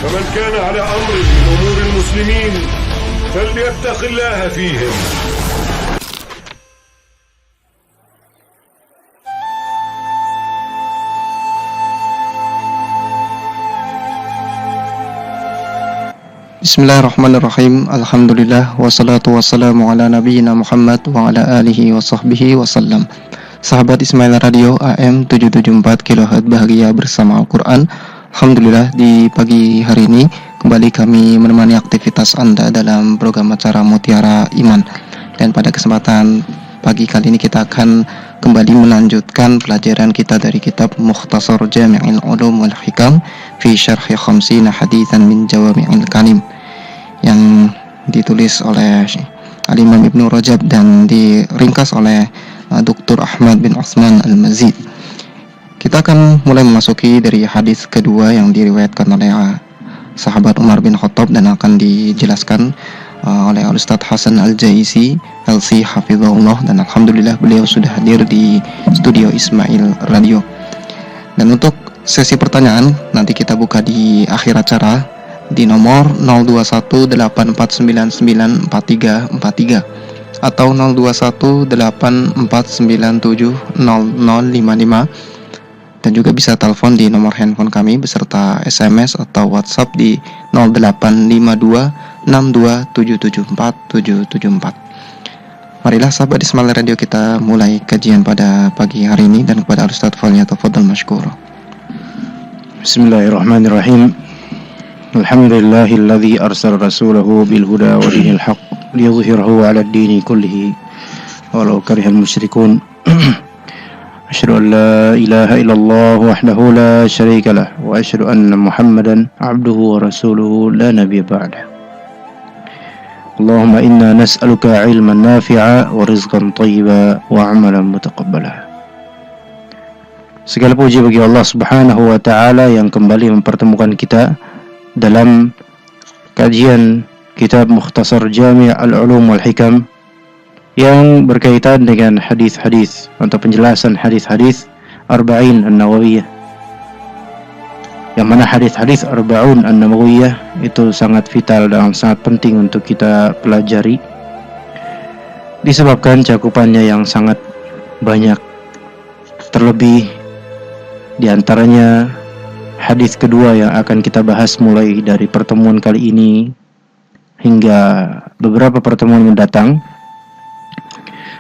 فمن كان على أمر من أمور المسلمين فليتق الله فيهم. Bismillahirrahmanirrahim. Alhamdulillah wassalatu wassalamu ala nabiyyina Muhammad wa ala alihi wa sahbihi wasallam. Sahabat Ismail Radio AM 774 kHz bahagia bersama Al-Quran. Alhamdulillah di pagi hari ini kembali kami menemani aktivitas Anda dalam program acara Mutiara Iman. Dan pada kesempatan pagi kali ini kita akan kembali melanjutkan pelajaran kita dari kitab Mukhtasar Jami'il Ulum wal Hikam fi Syarhi Khamsina Haditsan min Jawami'il Kalim yang ditulis oleh Al-Imam Ibnu Rajab dan diringkas oleh Dr. Ahmad bin Utsman Al-Mazid. Kita akan mulai memasuki dari hadis kedua yang diriwayatkan oleh sahabat Umar bin Khattab dan akan dijelaskan oleh Ustaz Hasan Al-Jaisi LC Hafizahullah, dan alhamdulillah beliau sudah hadir di studio Ismail Radio. Dan untuk sesi pertanyaan nanti kita buka di akhir acara di nomor 021849994343 atau 021849700055, dan juga bisa telepon di nomor handphone kami beserta SMS atau WhatsApp di 085262774774. Marilah sahabat Ismail Radio kita mulai kajian pada pagi hari ini, dan kepada Ustaz Falyatafadhal mashkur. Bismillahirrahmanirrahim. Alhamdulillahilladzi arsala rasulahu bil huda wa dinil haqq liyudhhirahu 'ala ad-dini kullihi walau karihal musyrikun. Asyhadu an la ilaha illallah wahdahu la syarika lah wa asyhadu anna Muhammadan 'abduhu wa rasuluhu la nabiyya ba'dah. Allahumma inna nas'aluka 'ilman nafi'a wa rizqan thayyiban wa 'amalan mutaqabbala. Segala puji bagi Allah Subhanahu wa taala yang kembali mempertemukan kita dalam kajian kitab Mukhtasar Jami' al-Ulum wal Hikam yang berkaitan dengan hadis-hadis atau penjelasan hadis-hadis Arba'in An-Nawawiyah, yang mana hadis-hadis Arba'un An-Nawawiyah itu sangat vital dan sangat penting untuk kita pelajari disebabkan cakupannya yang sangat banyak. Terlebih di antaranya hadis kedua yang akan kita bahas mulai dari pertemuan kali ini hingga beberapa pertemuan mendatang,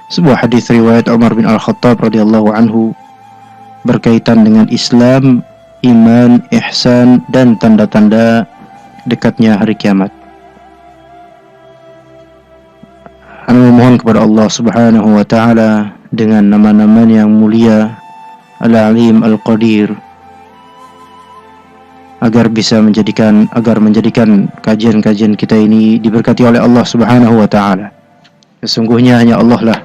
sebuah hadis riwayat Umar bin Al-Khattab radhiyallahu anhu berkaitan dengan Islam, iman, ihsan dan tanda-tanda dekatnya hari kiamat. Kami memohon kepada Allah Subhanahu wa taala dengan nama-namanya yang mulia, Al-Alim, Al-Qadir, agar menjadikan kajian-kajian kita ini diberkati oleh Allah Subhanahu wa taala. Sesungguhnya hanya Allah lah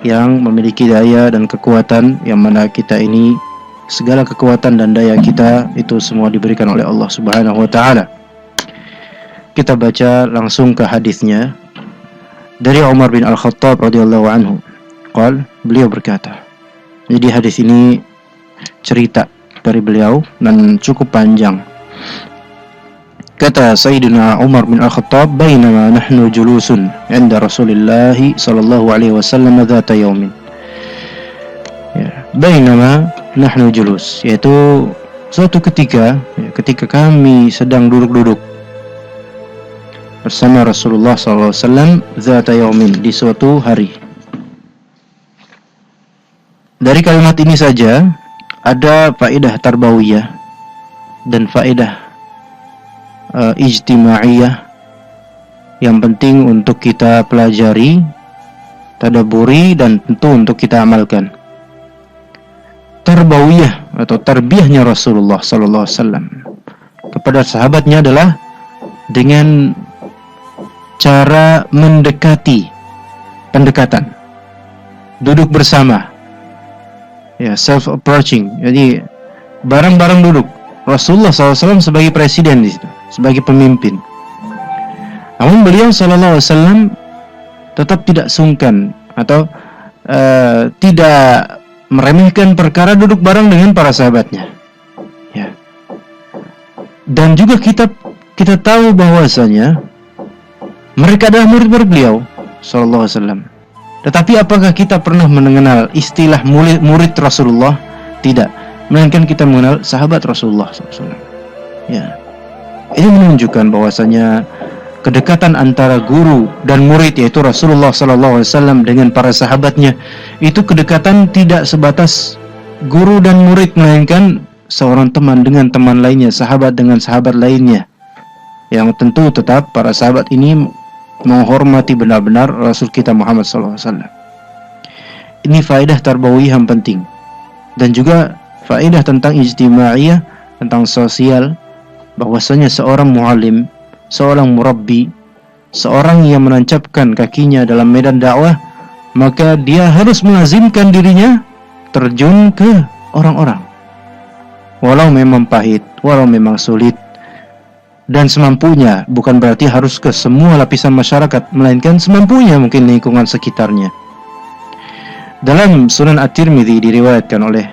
yang memiliki daya dan kekuatan, yang mana kita ini segala kekuatan dan daya kita itu semua diberikan oleh Allah Subhanahu wa taala. Kita baca langsung ke hadisnya dari Umar bin Al-Khattab radhiyallahu anhu. Beliau berkata, jadi hadis ini cerita dari beliau dan cukup panjang. Kata Sayyidina Umar bin Al-Khattab, "Bainama nahnu julusun 'inda Rasulillah sallallahu alaihi wasallam dzata yaumin." Ya, bainama nahnu julus, yaitu suatu ketika kami sedang duduk-duduk bersama Rasulullah sallallahu alaihi wasallam dzata yaumin, di suatu hari. Dari kalimat ini saja ada faedah tarbawiyah dan faedah ijtimaiyah yang penting untuk kita pelajari, tadabburi, dan tentu untuk kita amalkan. Tarbawiyah atau tarbiyahnya Rasulullah sallallahu alaihi wasallam kepada sahabatnya adalah dengan cara mendekati, pendekatan, duduk bersama, ya, self-approaching. Jadi bareng-bareng duduk. Rasulullah SAW sebagai presiden di situ, sebagai pemimpin. Namun beliau SAW tetap tidak sungkan atau tidak meremehkan perkara duduk bareng dengan para sahabatnya. Ya. Dan juga kita tahu bahwasanya mereka adalah murid-murid beliau sallallahu alaihi wasallam. Tetapi apakah kita pernah mengenal istilah murid Rasulullah? Tidak, melainkan kita mengenal sahabat Rasulullah sallallahu alaihi wasallam. Ya. Ini menunjukkan bahwasanya kedekatan antara guru dan murid, yaitu Rasulullah sallallahu alaihi wasallam dengan para sahabatnya, itu kedekatan tidak sebatas guru dan murid, melainkan seorang teman dengan teman lainnya, sahabat dengan sahabat lainnya. Yang tentu tetap para sahabat ini menghormati benar-benar Rasul kita Muhammad sallallahu alaihi wasallam. Ini faedah tarbawiyah yang penting, dan juga faedah tentang ijtimaiyah, tentang sosial, bahwasanya seorang muallim, seorang murabbi, seorang yang menancapkan kakinya dalam medan dakwah, maka dia harus melazimkan dirinya terjun ke orang-orang, walau memang pahit, walau memang sulit, dan semampunya. Bukan berarti harus ke semua lapisan masyarakat, melainkan semampunya, mungkin lingkungan sekitarnya. Dalam Sunan At-Tirmidzi diriwayatkan oleh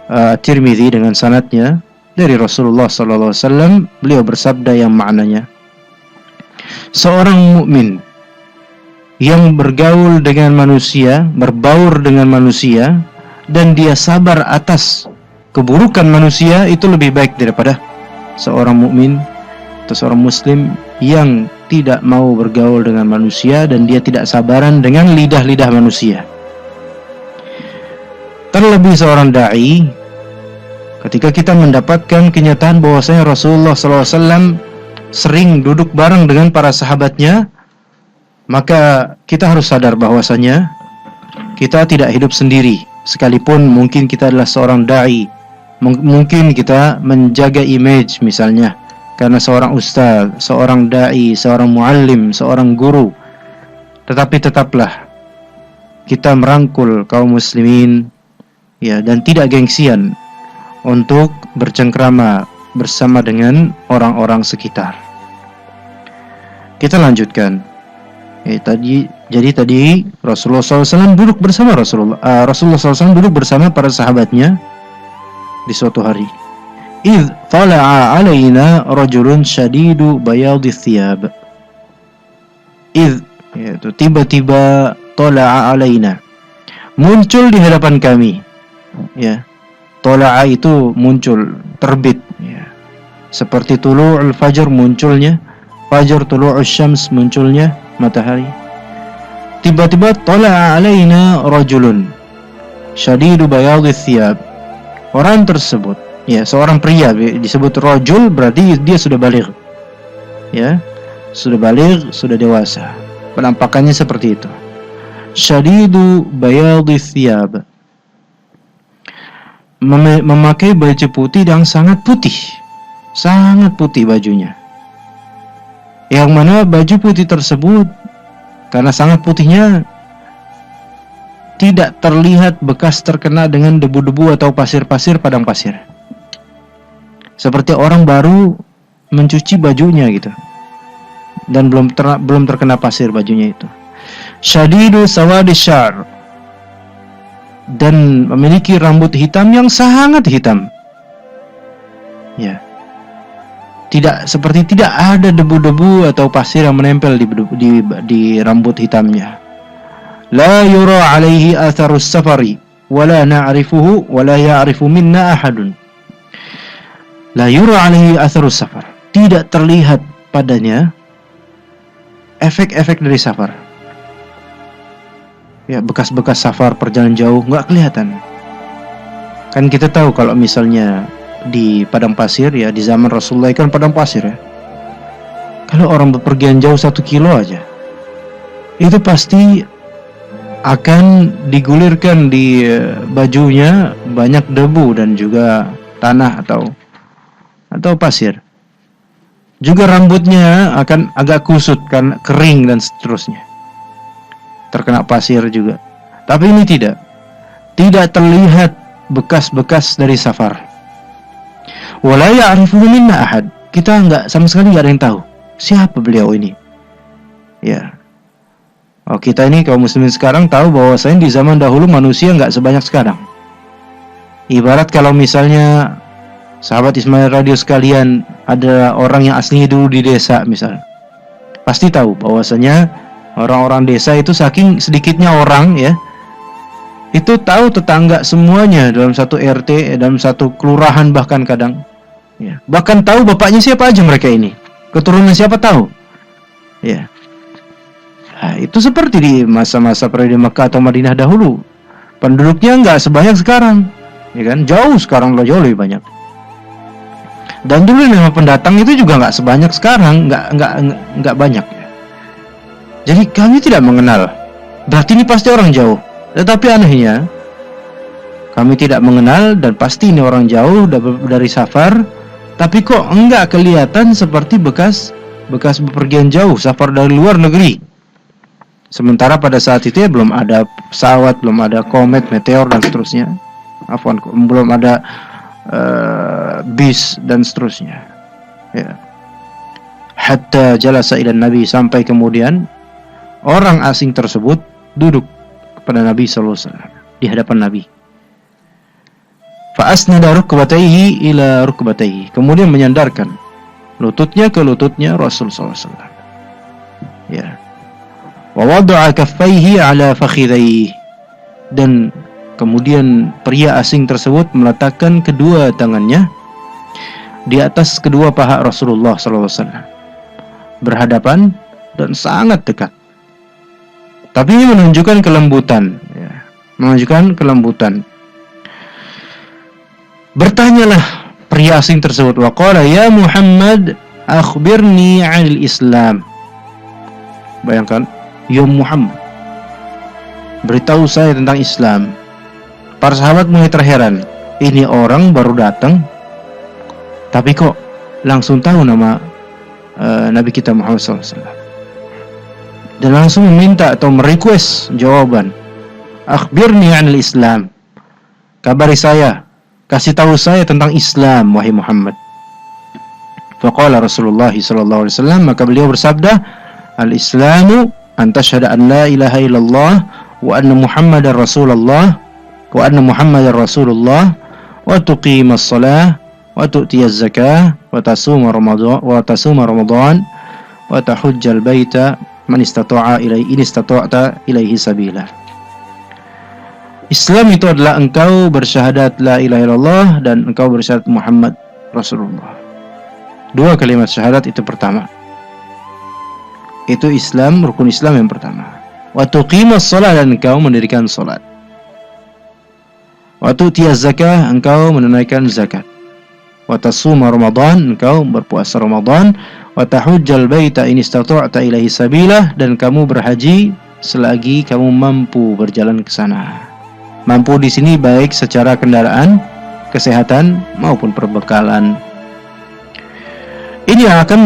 At-Tirmidzi dengan sanadnya dari Rasulullah sallallahu alaihi wasallam, beliau bersabda yang maknanya, seorang mukmin yang bergaul dengan manusia, berbaur dengan manusia, dan dia sabar atas keburukan manusia, itu lebih baik daripada seorang mukmin atau seorang muslim yang tidak mau bergaul dengan manusia dan dia tidak sabaran dengan lidah-lidah manusia. Terlebih seorang dai, ketika kita mendapatkan kenyataan bahwasanya Rasulullah SAW sering duduk bareng dengan para sahabatnya, maka kita harus sadar bahwasanya kita tidak hidup sendiri. Sekalipun mungkin kita adalah seorang dai, mungkin kita menjaga image misalnya karena seorang ustaz, seorang dai, seorang muallim, seorang guru, tetapi tetaplah kita merangkul kaum muslimin, ya, dan tidak gengsian untuk bercengkrama bersama dengan orang-orang sekitar. Kita lanjutkan. Jadi tadi Rasulullah SAW duduk bersama Rasulullah SAW duduk bersama para sahabatnya di suatu hari. Idh tala'a alaina rajulun shadidu bayadhi thiyab. Idh, yaitu tiba-tiba, tala'a alaina, muncul di hadapan kami. Ya, tala'a itu muncul, terbit, ya. Seperti tulu'ul fajr munculnya, fajar tulu'ul syams munculnya matahari. Tiba-tiba tala'a alaina rajulun shadidu bayadhi thiyab. Orang tersebut, ya, seorang pria, disebut rajul, berarti dia sudah baligh. Ya, sudah baligh, sudah dewasa. Penampakannya seperti itu. Shadidu bayadhi thiyab, memakai baju putih yang sangat putih bajunya. Yang mana baju putih tersebut, karena sangat putihnya, tidak terlihat bekas terkena dengan debu-debu atau pasir-pasir, padang pasir. Seperti orang baru mencuci bajunya gitu, dan belum terkena pasir bajunya itu. Syadidu sawadi syar, dan memiliki rambut hitam yang sangat hitam. Ya. Tidak ada debu-debu atau pasir yang menempel di rambut hitamnya. La yura alaihi atharus safari wala na'rifuhu wala ya'rifu minna ahadun. La yura alaihi atharus safar, tidak terlihat padanya efek-efek dari safar. Ya, bekas-bekas safar, perjalanan jauh, enggak kelihatan. Kan kita tahu kalau misalnya di padang pasir, ya, di zaman Rasulullah kan padang pasir, ya. Kalau orang bepergian jauh 1 kilo aja, itu pasti akan digulirkan di bajunya banyak debu dan juga tanah atau pasir. Juga rambutnya akan agak kusut kan, kering dan seterusnya, terkena pasir juga. Tapi ini tidak terlihat bekas-bekas dari safar. Wala ya'rifu minna ahad, kita sama sekali enggak ada yang tahu siapa beliau ini. Ya. Oh, kita ini kaum muslimin sekarang tahu bahwasanya di zaman dahulu manusia enggak sebanyak sekarang. Ibarat kalau misalnya sahabat Ismail Radio sekalian, ada orang yang aslinya dulu di desa misal, pasti tahu bahwasanya orang-orang desa itu saking sedikitnya orang ya, itu tahu tetangga semuanya dalam satu RT, dalam satu kelurahan bahkan kadang ya. Bahkan tahu bapaknya siapa aja mereka ini, keturunan siapa tahu ya. Nah, itu seperti di masa-masa periode Makkah atau Madinah dahulu. Penduduknya nggak sebanyak sekarang ya kan, jauh sekarang jauh lebih banyak. Dan dulu nama pendatang itu juga nggak sebanyak sekarang, nggak banyak ya. Jadi kami tidak mengenal, berarti ini pasti orang jauh. Tetapi anehnya, kami tidak mengenal dan pasti ini orang jauh dari safar, tapi kok enggak kelihatan seperti bekas bepergian jauh, safar dari luar negeri. Sementara pada saat itu ya belum ada pesawat, belum ada komet, meteor dan seterusnya. Belum ada bis dan seterusnya. Ya. Hatta jalasa ila Nabi, sampai kemudian orang asing tersebut duduk kepada Nabi sallallahu alaihi wasallam di hadapan Nabi. Fa asnada rukbatayhi ila rukbatayhi, kemudian menyandarkan lututnya ke lututnya Rasul sallallahu alaihi wasallam. Ya. Wa wada'a kaffayhi ala fakhidayhi, dan kemudian pria asing tersebut meletakkan kedua tangannya di atas kedua paha Rasulullah sallallahu alaihi wasallam, berhadapan dan sangat dekat. Tapi ini menunjukkan kelembutan ya. Menunjukkan kelembutan. Bertanyalah pria asing tersebut, wa qala ya Muhammad akhbirni 'anil Islam. Bayangkan, ya Muhammad, beritahu saya tentang Islam. Para sahabat mulai terheran, ini orang baru datang tapi kok langsung tahu nama Nabi kita Muhammad SAW, dan langsung meminta atau merequest jawaban. Akhbirni 'anil Islam, kabari saya, kasih tahu saya tentang Islam wahai Muhammad. Faqala Rasulullah sallallahu alaihi wasallam, maka beliau bersabda, al-Islamu an tashhadu an la ilaha illallah wa anna Muhammadar Rasulullah wa tuqimas shalah wa tu'tiyaz zakah wa tasuma Ramadan wa tahujjal baita man istata'ta ilaihi sabila. Islam itu adalah engkau bersyahadat la ilaha illallah dan engkau bersyahadat Muhammad Rasulullah. Dua kalimat syahadat itu pertama. Itu Islam, rukun Islam yang pertama. Wa tuqimas shalah, dan engkau mendirikan salat. Wa tu'tiyaz zakah, engkau menunaikan zakat. Wa tasuma Ramadan, engkau berpuasa Ramadan. Wa tahujjal baita in istata'ta ilaihi sabila, dan kamu berhaji selagi kamu mampu berjalan ke sana. Mampu di sini baik secara kendaraan, kesehatan maupun perbekalan. Ini yang akan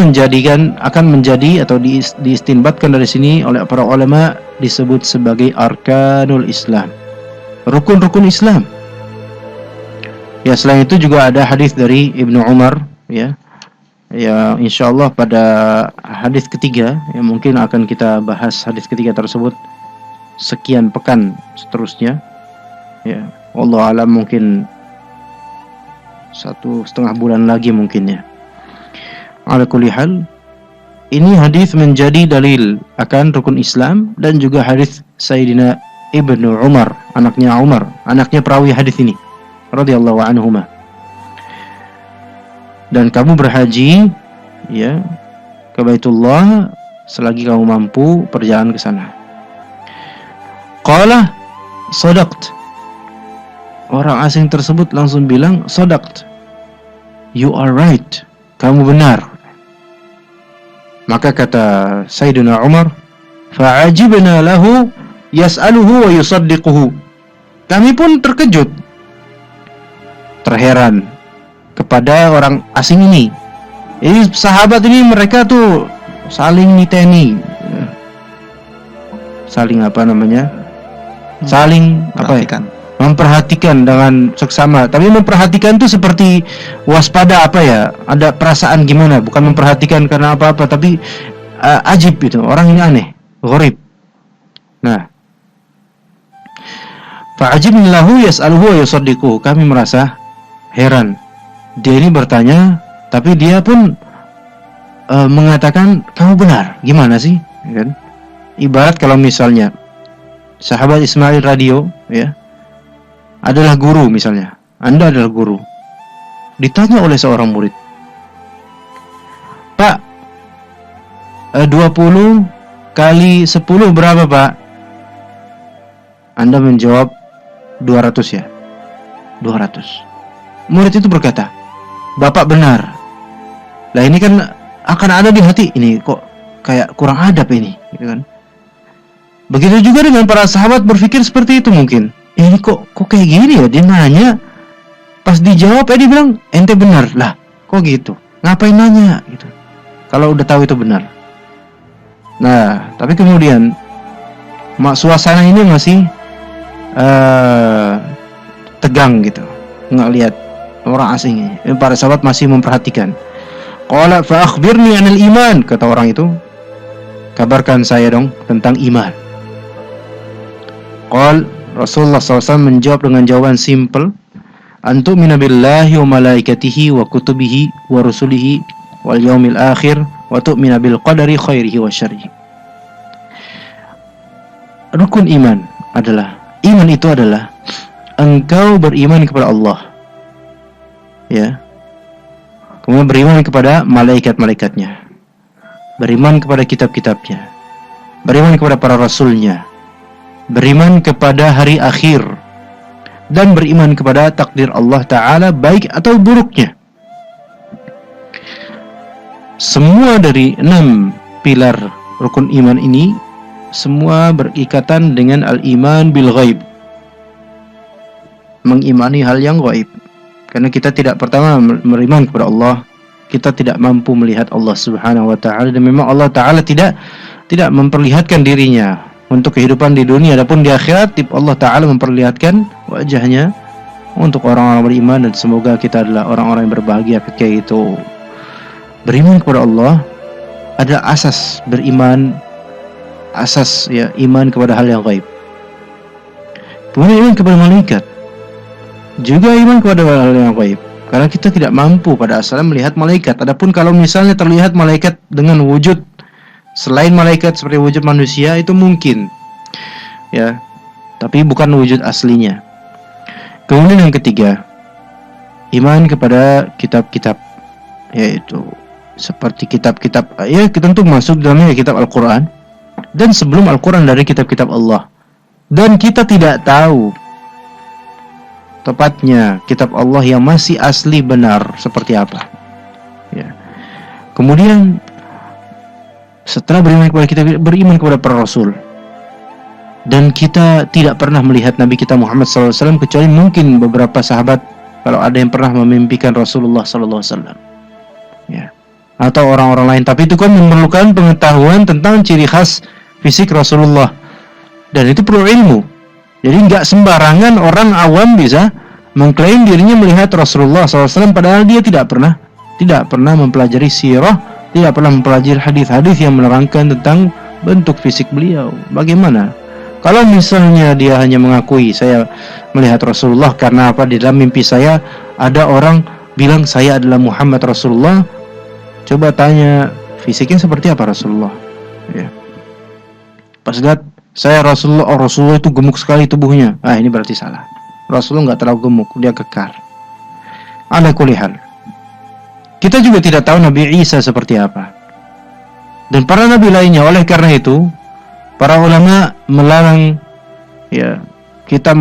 menjadi atau diistinbatkan dari sini oleh para ulama disebut sebagai arkanul Islam, rukun-rukun Islam. Ya, selain itu juga ada hadis dari Ibnu Umar ya. Ya, insyaallah pada hadis ketiga yang mungkin akan kita bahas hadis ketiga tersebut sekian pekan seterusnya. Ya, wallahu alam mungkin 1,5 bulan lagi mungkin ya. Ala kulli hal, ini hadis menjadi dalil akan rukun Islam, dan juga hadis Sayyidina Ibnu Umar, anaknya perawi hadis ini radhiyallahu anhuma. Dan kamu berhaji ya ke Baitullah selagi kamu mampu perjalanan ke sana. Qala sadaqt. Orang asing tersebut langsung bilang, sadaqt, you are right, kamu benar. Maka kata Sayyidina Umar, fa'ajibna lahu yas'aluhu wa yusaddiquhu. Kami pun terkejut, terheran kepada orang asing ini. Ini sahabat ini, mereka tuh saling niteni, saling memperhatikan dengan seksama. Tapi memperhatikan itu seperti waspada ada perasaan gimana, bukan memperhatikan karena apa-apa, tapi ajib itu, orang ini aneh, gharib. Nah, fa'ajibna lahu yas'aluhu wa yusaddiquhu, kami merasa heran dia ini bertanya, tapi dia pun mengatakan kamu benar. Gimana sih? Kan? Ibarat kalau misalnya sahabat Ismail Radio ya adalah guru misalnya, Anda adalah guru, ditanya oleh seorang murid, Pak, 20 kali 10 berapa Pak? Anda menjawab 200 ya, 200. Murid itu berkata, Bapak benar. Lah ini kan akan ada di hati, ini kok kayak kurang adab ini, gitu kan? Begitu juga dengan para sahabat berpikir seperti itu mungkin. Ini kok kayak gini ya, dia nanya, pas dijawab dia bilang ente benar. Lah, kok gitu? Ngapain nanya gitu? Kalau udah tahu itu benar. Nah, tapi kemudian suasana ini masih tegang gitu. Nggak lihat orang asing ini. Para sahabat masih memperhatikan. Qala fa akhbirni 'anil iman, kata orang itu. Kabarkan saya dong tentang iman. Qal Rasulullah SAW menjawab dengan jawaban simple. Antu minabillahi wa malaikatihi wa kutubihi wa rusulihi wal yaumil akhir wa tu'mina bil qadari khairihi wa syarrihi. Rukun iman itu adalah engkau beriman kepada Allah. Ya. Kemudian beriman kepada malaikat-malaikatnya. Beriman kepada kitab-kitabnya. Beriman kepada para rasulnya. Beriman kepada hari akhir. Dan beriman kepada takdir Allah Ta'ala baik atau buruknya. Semua dari 6 pilar rukun iman ini semua berikatan dengan al-iman bil ghaib. Mengimani hal yang ghaib. Karena kita tidak pertama beriman kepada Allah, kita tidak mampu melihat Allah Subhanahu wa Ta'ala, dan memang Allah Ta'ala tidak memperlihatkan dirinya untuk kehidupan di dunia. Adapun di akhirat Allah Ta'ala memperlihatkan wajahnya untuk orang-orang beriman, dan semoga kita adalah orang-orang yang berbahagia ketika itu. Beriman kepada Allah adalah asas beriman, asas ya iman kepada hal yang gaib. Kemudian iman kepada malaikat, juga iman kepada hal yang gaib. Karena kita tidak mampu pada asalnya melihat malaikat. Adapun kalau misalnya terlihat malaikat dengan wujud selain malaikat seperti wujud manusia, itu mungkin ya, tapi bukan wujud aslinya. Kemudian yang ketiga, iman kepada kitab-kitab, yaitu seperti kitab-kitab ya tentu masuk dalamnya kitab Al-Quran, dan sebelum Al-Quran dari kitab-kitab Allah. Dan kita tidak tahu tepatnya kitab Allah yang masih asli benar seperti apa ya. Kemudian setelah beriman kepada kita, beriman kepada para rasul. Dan kita tidak pernah melihat Nabi kita Muhammad SAW, kecuali mungkin beberapa sahabat kalau ada yang pernah memimpikan Rasulullah SAW ya, atau orang-orang lain. Tapi itu kan memerlukan pengetahuan tentang ciri khas fisik Rasulullah, dan itu perlu ilmu. Jadi nggak sembarangan orang awam bisa mengklaim dirinya melihat Rasulullah SAW, padahal dia tidak pernah mempelajari sirah, tidak pernah mempelajari hadis-hadis yang menerangkan tentang bentuk fisik beliau. Bagaimana kalau misalnya dia hanya mengakui saya melihat Rasulullah karena apa, di dalam mimpi saya ada orang bilang saya adalah Muhammad Rasulullah. Coba tanya fisiknya seperti apa Rasulullah ya. Pas lihat saya Rasulullah, oh Rasulullah itu gemuk sekali tubuhnya, ini berarti salah. Rasulullah nggak terlalu gemuk, dia kekar. Ala kulli hal, kita juga tidak tahu Nabi Isa seperti apa, dan para nabi lainnya. Oleh karena itu, para ulama melarang ya kita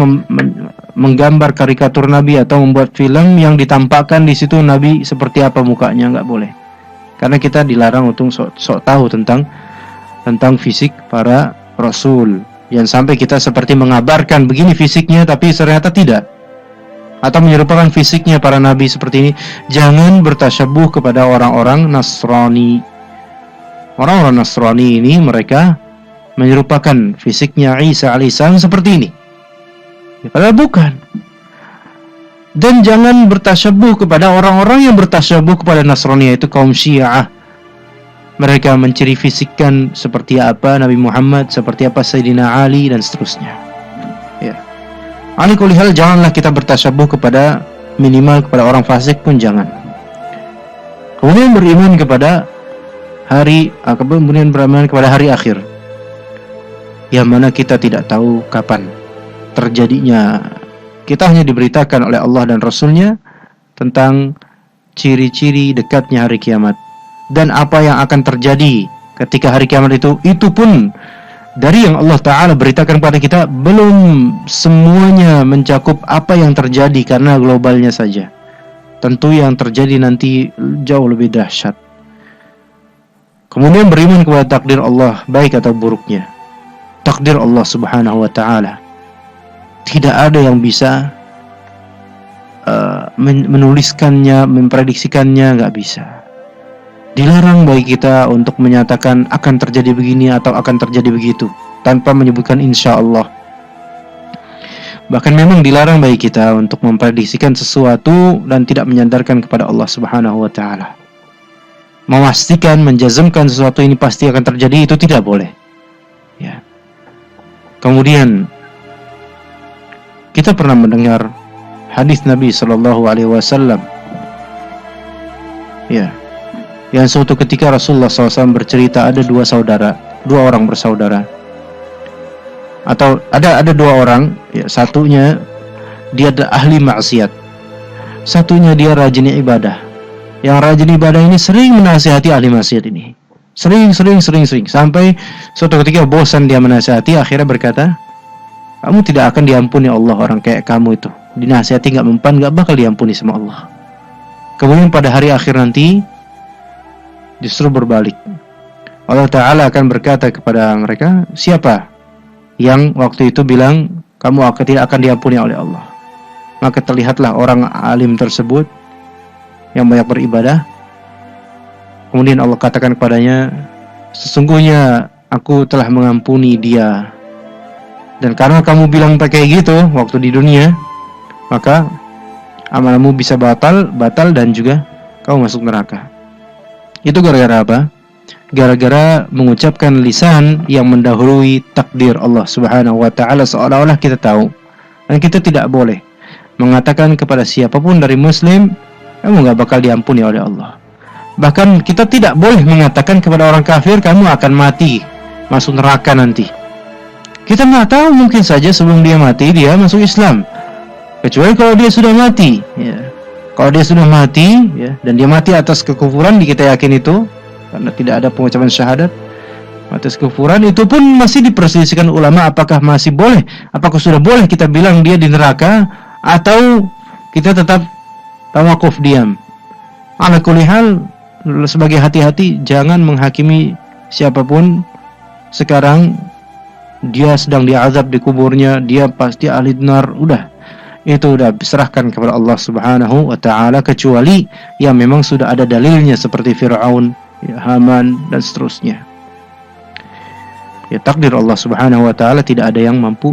menggambar karikatur Nabi atau membuat film yang ditampakkan di situ Nabi seperti apa mukanya, nggak boleh. Karena kita dilarang untuk sok tahu tentang fisik para Rasul. Jangan sampai kita seperti mengabarkan begini fisiknya tapi ternyata tidak, atau menyerupakan fisiknya para nabi seperti ini. Jangan bertasyabuh kepada orang-orang Nasrani. Orang-orang Nasrani ini mereka menyerupakan fisiknya Isa alaihissalam seperti ini, padahal bukan. Dan jangan bertasyabuh kepada orang-orang yang bertasyabuh kepada Nasrani, yaitu kaum Syiah. Mereka menciri fisikkan seperti apa Nabi Muhammad, seperti apa Sayyidina Ali, dan seterusnya ya. Ala kulli hal, janganlah kita bertasyabuh kepada minimal kepada orang fasik pun jangan. Kemudian beriman kepada beriman kepada hari akhir, yang mana kita tidak tahu kapan terjadinya. Kita hanya diberitakan oleh Allah dan Rasulnya tentang ciri-ciri dekatnya hari kiamat dan apa yang akan terjadi ketika hari kiamat itu pun dari yang Allah Ta'ala beritakan kepada kita, belum semuanya mencakup apa yang terjadi karena globalnya saja. Tentu yang terjadi nanti jauh lebih dahsyat. Kemudian beriman kepada takdir Allah, baik atau buruknya. Takdir Allah Subhanahu wa Ta'ala. Tidak ada yang bisa menuliskannya, memprediksikannya, nggak bisa. Dilarang bagi kita untuk menyatakan akan terjadi begini atau akan terjadi begitu tanpa menyebutkan insya Allah. Bahkan memang dilarang bagi kita untuk memprediksikan sesuatu dan tidak menyandarkan kepada Allah Subhanahu wa Ta'ala. Memastikan, menjazmkan sesuatu ini pasti akan terjadi, itu tidak boleh. Ya. Kemudian kita pernah mendengar hadis Nabi Sallallahu Alaihi Wasallam. Ya. Yang suatu ketika Rasulullah SAW bercerita ada dua orang bersaudara. Atau ada dua orang, ya, satunya dia adalah ahli maksiat, satunya dia rajin ibadah. Yang rajin ibadah ini sering menasihati ahli maksiat ini, sering sampai suatu ketika bosan dia menasihati, akhirnya berkata, kamu tidak akan diampuni Allah, orang kayak kamu itu dinasihati nggak mempan, nggak bakal diampuni sama Allah. Kemudian pada hari akhir nanti justru berbalik. Allah Ta'ala akan berkata kepada mereka, siapa yang waktu itu bilang kamu tidak akan diampuni oleh Allah? Maka terlihatlah orang alim tersebut yang banyak beribadah. Kemudian Allah katakan kepadanya, sesungguhnya aku telah mengampuni dia. Dan karena kamu bilang kayak gitu waktu di dunia, maka amalmu bisa batal dan juga kamu masuk neraka. Itu gara-gara apa? Gara-gara mengucapkan lisan yang mendahului takdir Allah Subhanahu wa Ta'ala, seolah-olah kita tahu. Dan kita tidak boleh mengatakan kepada siapapun dari muslim, kamu gak bakal diampuni oleh Allah. Bahkan kita tidak boleh mengatakan kepada orang kafir, kamu akan mati, masuk neraka nanti. Kita gak tahu, mungkin saja sebelum dia mati dia masuk Islam. Kecuali kalau dia sudah mati, ya. Kalau dia sudah mati, ya, dan dia mati atas kekufuran, kita yakin itu, karena tidak ada pengucapan syahadat, atas kekufuran, itu pun masih diperselisihkan ulama, apakah masih boleh, apakah sudah boleh kita bilang dia di neraka, atau kita tetap tawakuf diam. Ala kulli hal, sebagai hati-hati, jangan menghakimi siapapun. Sekarang dia sedang diazab di kuburnya, dia pasti ahli nar, udah. Itu udah diserahkan kepada Allah Subhanahu wa Ta'ala, kecuali yang memang sudah ada dalilnya seperti Fir'aun, ya, Haman dan seterusnya. Ya, takdir Allah Subhanahu wa Ta'ala tidak ada yang mampu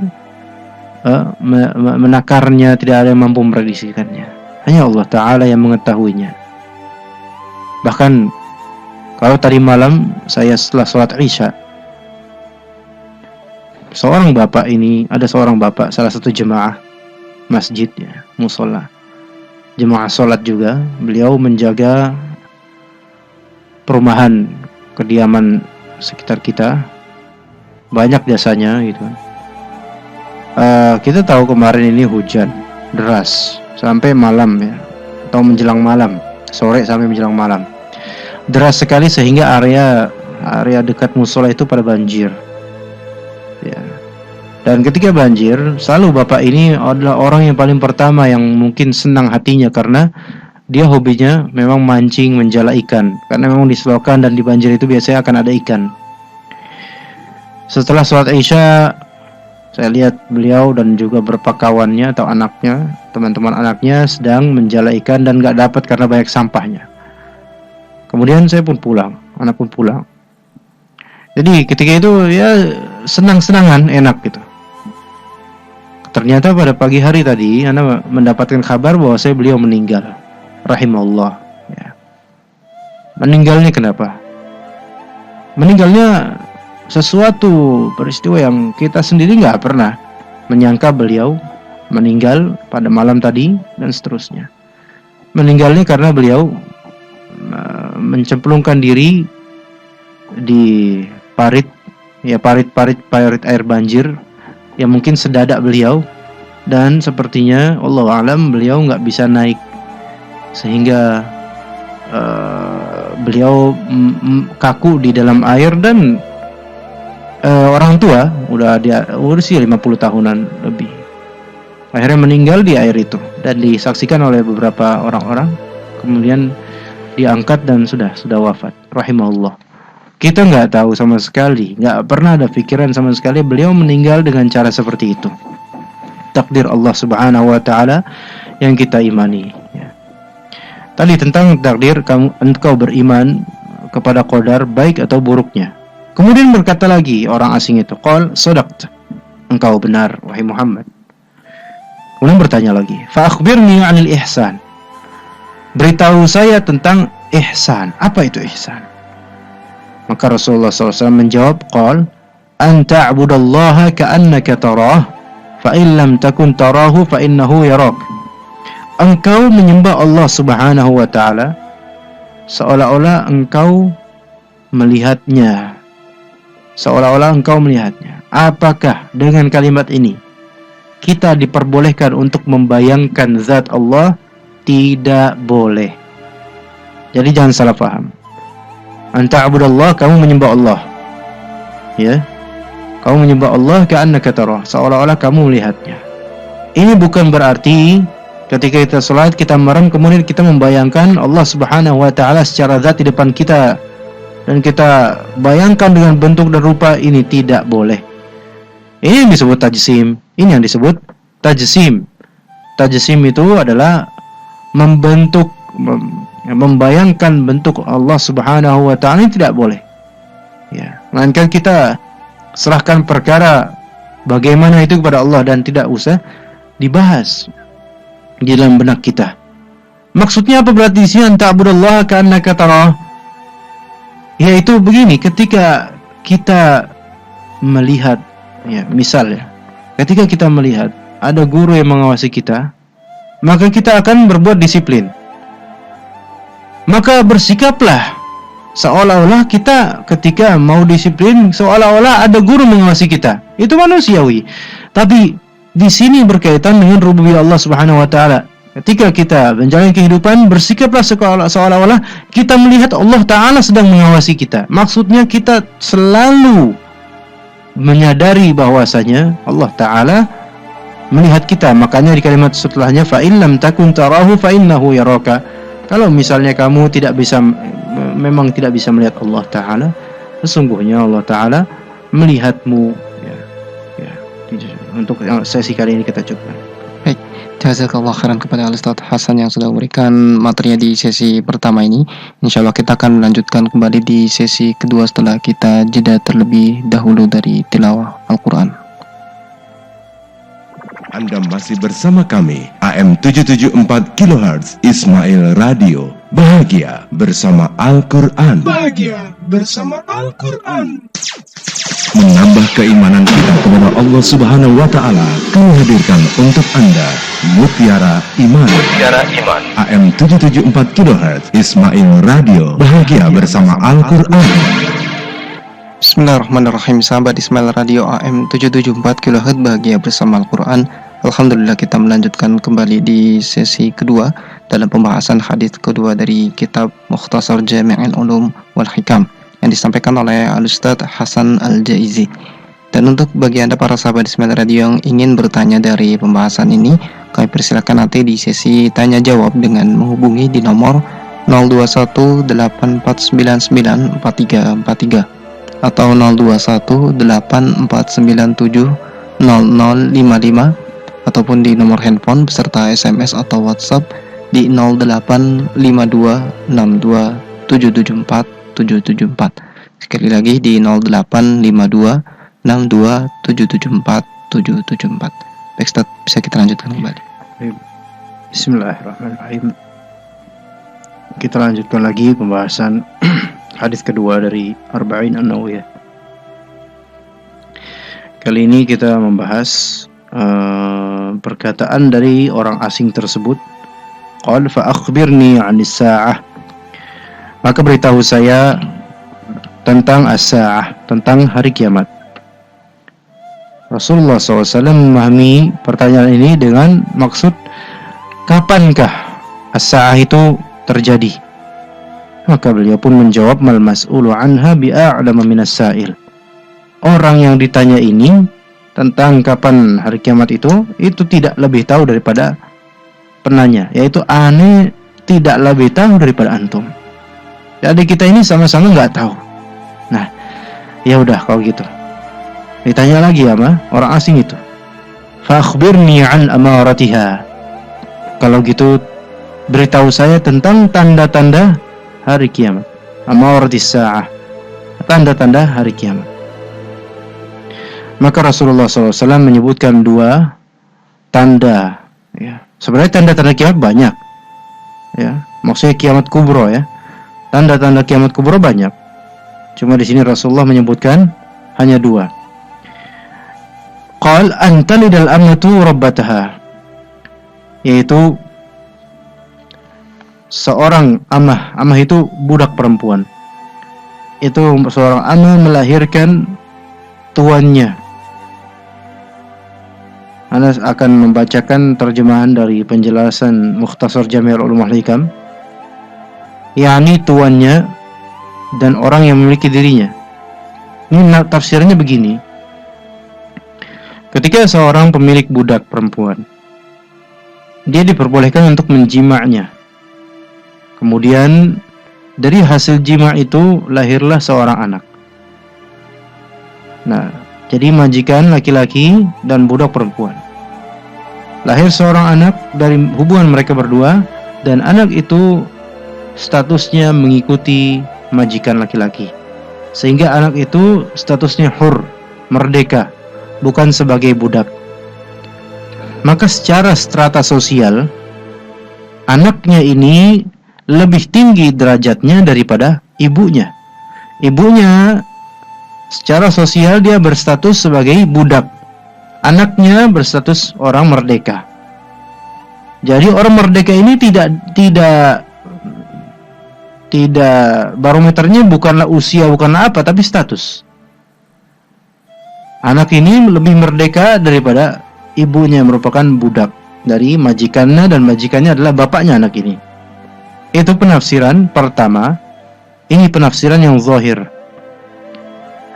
menakarnya, tidak ada yang mampu memprediksikannya. Hanya Allah Ta'ala yang mengetahuinya. Bahkan kalau tadi malam saya setelah sholat Isya, ada seorang bapak, salah satu jemaah masjid, ya, musola, jemaah sholat juga. Beliau menjaga perumahan kediaman sekitar kita, banyak jasanya gitu. Kita tahu kemarin ini hujan deras sampai malam, ya, atau menjelang malam, sore sampai menjelang malam, deras sekali sehingga area dekat musola itu pada banjir, ya. Dan ketika banjir, selalu bapak ini adalah orang yang paling pertama yang mungkin senang hatinya, karena dia hobinya memang mancing, menjala ikan. Karena memang di selokan dan di banjir itu biasanya akan ada ikan. Setelah sholat Isya, saya lihat beliau dan juga beberapa kawannya atau anaknya, teman-teman anaknya sedang menjala ikan dan gak dapat karena banyak sampahnya. Kemudian saya pun pulang, anak pun pulang. Jadi ketika itu ya senang-senangan, enak gitu. Ternyata pada pagi hari tadi Anda mendapatkan kabar bahwa beliau meninggal, rahimahullah, ya. Meninggalnya kenapa? Meninggalnya sesuatu peristiwa yang kita sendiri nggak pernah menyangka beliau meninggal pada malam tadi dan seterusnya. meninggalnya karena beliau mencemplungkan diri di parit air banjir yang mungkin sedadak beliau, dan sepertinya wallahu alam beliau nggak bisa naik sehingga beliau kaku di dalam air, dan orang tua udah usia 50 tahunan lebih akhirnya meninggal di air itu dan disaksikan oleh beberapa orang-orang, kemudian diangkat dan sudah wafat rahimahullah. Kita nggak tahu sama sekali, nggak pernah ada pikiran sama sekali beliau meninggal dengan cara seperti itu. Takdir Allah Subhanahu wa taala yang kita imani, ya. Tadi tentang takdir, engkau beriman kepada qadar baik atau buruknya. Kemudian berkata lagi orang asing itu, qal sadaqta, engkau benar wahai Muhammad. Kemudian bertanya lagi, fa akhbirni 'anil ihsan, beritahu saya tentang ihsan. Apa itu ihsan? Maka Rasulullah SAW menjawab, qal an ta'budallaha ka'annaka tarah, fa in lam takun tarahu fa innahu yarak. Engkau menyembah Allah Subhanahu wa taala seolah-olah engkau melihatnya. Seolah-olah engkau melihatnya. Apakah dengan kalimat ini kita diperbolehkan untuk membayangkan zat Allah? Tidak boleh. Jadi jangan salah paham. Anta abudallah, kamu menyembah Allah, ya, kamu menyembah Allah ka'annaka tarah, seolah-olah kamu melihatnya. Ini bukan berarti ketika kita salat kita merem kemudian kita membayangkan Allah Subhanahu wa taala secara zat di depan kita dan kita bayangkan dengan bentuk dan rupa. Ini tidak boleh. Ini yang disebut tajsim. Ini yang disebut tajsim. Tajsim itu adalah membayangkan bentuk Allah Subhanahu wa taala, ini tidak boleh. Ya, melainkan kita serahkan perkara bagaimana itu kepada Allah dan tidak usah dibahas di dalam benak kita. Maksudnya apa berarti di sini ta'budallaha ka'annaka tarah? Yaitu begini, ketika kita melihat, ya, misalnya ketika kita melihat ada guru yang mengawasi kita, maka kita akan berbuat disiplin. Maka bersikaplah seolah-olah kita ketika mau disiplin seolah-olah ada guru mengawasi kita. Itu manusiawi. Tapi di sini berkaitan dengan rububiyah Allah Subhanahu wa taala. Ketika kita menjalani kehidupan, bersikaplah seolah-olah kita melihat Allah taala sedang mengawasi kita. Maksudnya kita selalu menyadari bahwasanya Allah taala melihat kita. Makanya di kalimat setelahnya, fa in lam takun tarahu fa innahu yaraka. Kalau misalnya kamu memang tidak bisa melihat Allah taala, sesungguhnya Allah taala melihatmu, ya. Untuk sesi kali ini kita coba. Baik, jazakallah khairan kepada Al-Ustaz Hasan yang sudah memberikan materinya di sesi pertama ini. Insyaallah kita akan melanjutkan kembali di sesi kedua setelah kita jeda terlebih dahulu dari tilawah Al-Quran. Anda masih bersama kami, AM 774 kHz Ismail Radio. Bahagia bersama Al-Quran. Bahagia bersama Al-Quran. Menambah keimanan kita kepada Allah Subhanahu wa taala, kami hadirkan untuk Anda Mutiara Iman. AM 774 kHz Ismail Radio. Bahagia bersama Al-Quran. Bismillahirrahmanirrahim. Sahabat Ismail Radio AM 774 kHz Bahagia bersama Al-Quran. Alhamdulillah kita melanjutkan kembali di sesi kedua dalam pembahasan hadis kedua dari kitab Mukhtasar Jami'ul Ulum wal Hikam yang disampaikan oleh Al-Ustaz Hasan Al-Jaizi. Dan untuk bagi Anda para sahabat Ismail Radio yang ingin bertanya dari pembahasan ini, kami persilakan nanti di sesi tanya jawab dengan menghubungi di nomor 0218499343 atau 021849700055 ataupun di nomor handphone beserta SMS atau WhatsApp di 085262774774. Sekali lagi di 085262774774. Baik Ustaz, bisa kita lanjutkan kembali. Bismillahirrahmanirrahim. Kita lanjutkan lagi pembahasan hadis kedua dari Arba'in An-Nawawiyah. Kali ini kita membahas perkataan dari orang asing tersebut Qal fa akhbirni 'anis sa'ah. Maka beritahu saya tentang as-sa'ah, tentang hari kiamat. Rasulullah SAW memahami pertanyaan ini dengan maksud kapankah as-sa'ah itu terjadi. Maka beliau pun menjawab, mal mas'ulu anha bi'a'lama minas sa'il. Orang yang ditanya ini tentang kapan hari kiamat itu tidak lebih tahu daripada penanya, yaitu ane tidak lebih tahu daripada antum. Jadi kita ini sama-sama nggak tahu. Nah, ya udah kalau gitu. Ditanya lagi sama orang asing itu. Fa akhbirni an amaratiha. Kalau gitu beritahu saya tentang tanda-tanda hari kiamat. Amaratis sa'ah. Tanda-tanda hari kiamat. Maka Rasulullah SAW menyebutkan 2 tanda. Ya. Sebenarnya tanda-tanda kiamat banyak. Ya, maksudnya kiamat kubro ya. Tanda-tanda kiamat kubro banyak. Cuma di sini Rasulullah menyebutkan hanya 2. Qal antalidal amatu rabbataha. Yaitu seorang amah itu budak perempuan. Itu seorang amah melahirkan tuannya. Ana akan membacakan terjemahan dari penjelasan Mukhtasar Jami' Ulumul Hikam. yakni tuannya dan orang yang memiliki dirinya. Ini tafsirnya begini. Ketika seorang pemilik budak perempuan, dia diperbolehkan untuk menjimaknya. Kemudian dari hasil jima itu lahirlah seorang anak. Nah, jadi majikan laki-laki dan budak perempuan. Lahir seorang anak dari hubungan mereka berdua, dan anak itu statusnya mengikuti majikan laki-laki. Sehingga anak itu statusnya hur, merdeka, bukan sebagai budak. Maka secara strata sosial, anaknya ini lebih tinggi derajatnya daripada ibunya. Ibunya secara sosial dia berstatus sebagai budak. Anaknya berstatus orang merdeka. Jadi orang merdeka ini tidak barometernya bukanlah usia, bukanlah apa, tapi status. Anak ini lebih merdeka daripada ibunya yang merupakan budak dari majikannya, dan majikannya adalah bapaknya anak ini. Itu penafsiran pertama. Ini penafsiran yang zahir.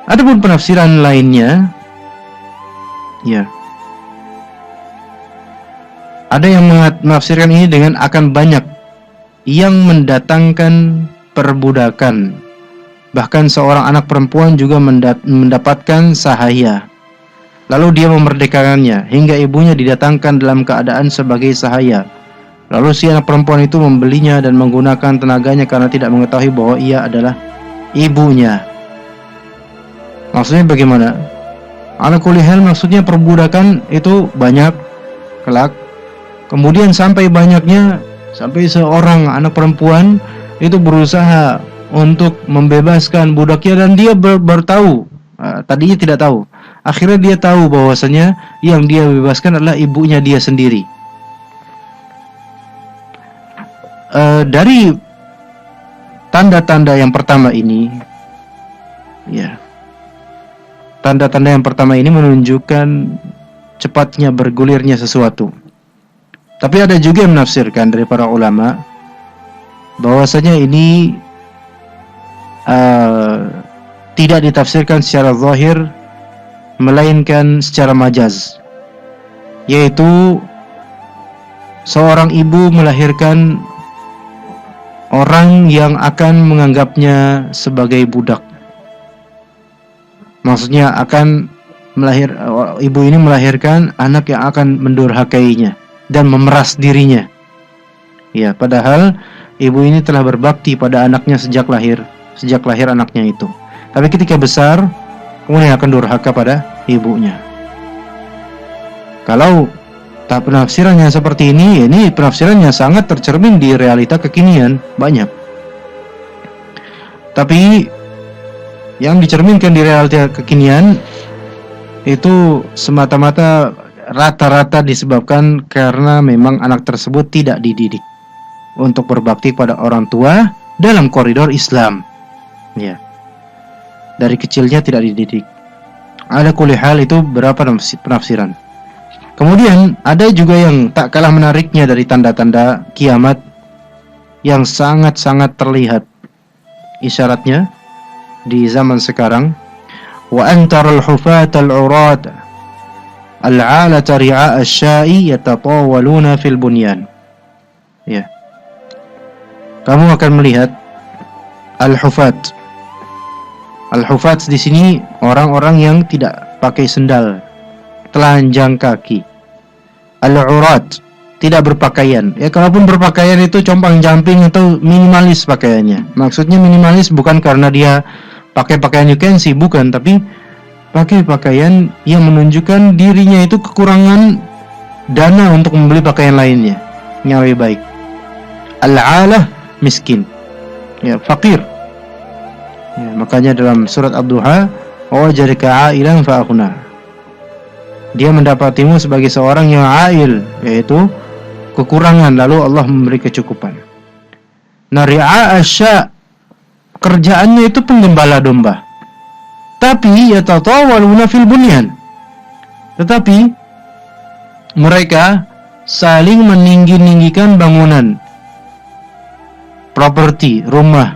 Adapun penafsiran lainnya, ya, ada yang menafsirkan ini dengan akan banyak yang mendatangkan perbudakan. Bahkan seorang anak perempuan juga mendapatkan sahaya, lalu dia memerdekakannya hingga ibunya didatangkan dalam keadaan sebagai sahaya. Lalu si anak perempuan itu membelinya dan menggunakan tenaganya karena tidak mengetahui bahwa ia adalah ibunya. Maksudnya bagaimana? Ala kulli hal, maksudnya perbudakan itu banyak kelak. Kemudian sampai seorang anak perempuan itu berusaha untuk membebaskan budaknya, dan dia bertahu, tadinya tidak tahu. Akhirnya dia tahu bahwasanya yang dia bebaskan adalah ibunya dia sendiri. Dari tanda-tanda yang pertama ini, ya, tanda-tanda yang pertama ini menunjukkan cepatnya bergulirnya sesuatu. Tapi ada juga yang menafsirkan dari para ulama bahwasanya ini tidak ditafsirkan secara zahir, melainkan secara majaz, yaitu seorang ibu melahirkan orang yang akan menganggapnya sebagai budak. Maksudnya ibu ini melahirkan anak yang akan mendurhakainya dan memeras dirinya. Ya, padahal ibu ini telah berbakti pada anaknya sejak lahir anaknya itu. Tapi ketika besar, kemudian akan durhaka pada ibunya. Kalau tak penafsirannya seperti ini penafsirannya sangat tercermin di realita kekinian, banyak. Tapi yang dicerminkan di realita kekinian itu semata-mata rata-rata disebabkan karena memang anak tersebut tidak dididik. untuk berbakti pada orang tua dalam koridor Islam. Ya. Dari kecilnya tidak dididik. Ala kulli hal itu berapa penafsiran. Kemudian ada juga yang tak kalah menariknya dari tanda-tanda kiamat yang sangat-sangat terlihat isyaratnya di zaman sekarang. Wa antaral hufatal urat al-'alata ri'a asy-sya'i yatatawaluna fil bunyan. Ya. Kamu akan melihat al-hufat. Al-hufat di sini orang-orang yang tidak pakai sendal, telanjang kaki. Al-urat, tidak berpakaian. Ya, kalaupun berpakaian itu compang-camping atau minimalis pakaiannya. Maksudnya minimalis bukan karena dia pakai pakaian you can see, bukan, tapi pakai pakaian yang menunjukkan dirinya itu kekurangan dana untuk membeli pakaian lainnya yang lebih baik. Al-'alah, miskin. Ya, fakir. Ya, makanya dalam surat Ad-Duha, wajadaka 'ailan fa'aghna. Dia mendapatimu sebagai seorang yang 'ail, yaitu kekurangan, lalu Allah memberi kecukupan. Nah, ri'a asya, kerjaannya itu penggembala domba. Tapi yatatawaluna fil bunyan. Tetapi mereka saling meninggi-ninggikan bangunan, properti, rumah.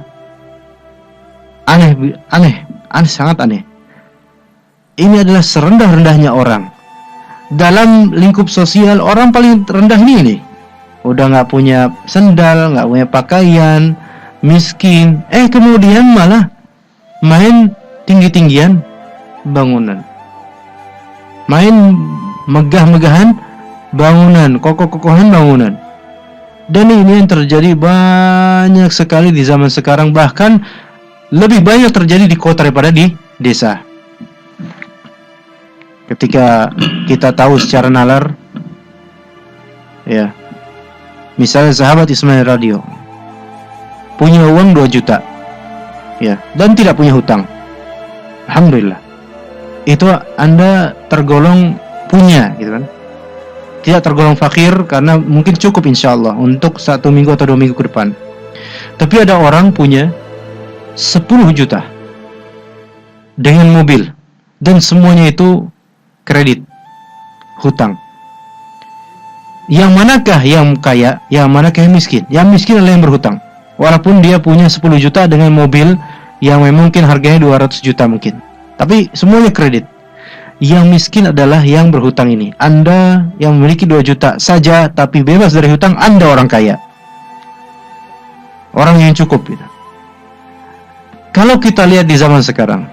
Aneh, sangat aneh. Ini adalah serendah-rendahnya orang. Dalam lingkup sosial, orang paling rendah ini. Udah gak punya sendal, gak punya pakaian, miskin. Kemudian malah main tinggi-tinggian bangunan. Main megah-megahan bangunan, kokoh-kokohan bangunan. Dan ini yang terjadi banyak sekali di zaman sekarang. Bahkan lebih banyak terjadi di kota daripada di desa. Ketika kita tahu secara nalar, ya, misalnya sahabat Ismail Radio punya uang 2 juta, ya, dan tidak punya hutang. Alhamdulillah. Itu Anda tergolong punya, gitu kan? Tidak tergolong fakir karena mungkin cukup insyaallah untuk 1 minggu atau 2 minggu ke depan. Tapi ada orang punya 10 juta dengan mobil, dan semuanya itu kredit, hutang. Yang manakah yang kaya, yang manakah yang miskin? Yang miskin adalah yang berhutang. Walaupun dia punya 10 juta dengan mobil yang mungkin harganya 200 juta mungkin, tapi semuanya kredit. Yang miskin adalah yang berhutang ini. Anda yang memiliki 2 juta saja tapi bebas dari hutang, Anda orang kaya, orang yang cukup, gitu. Kalau kita lihat di zaman sekarang,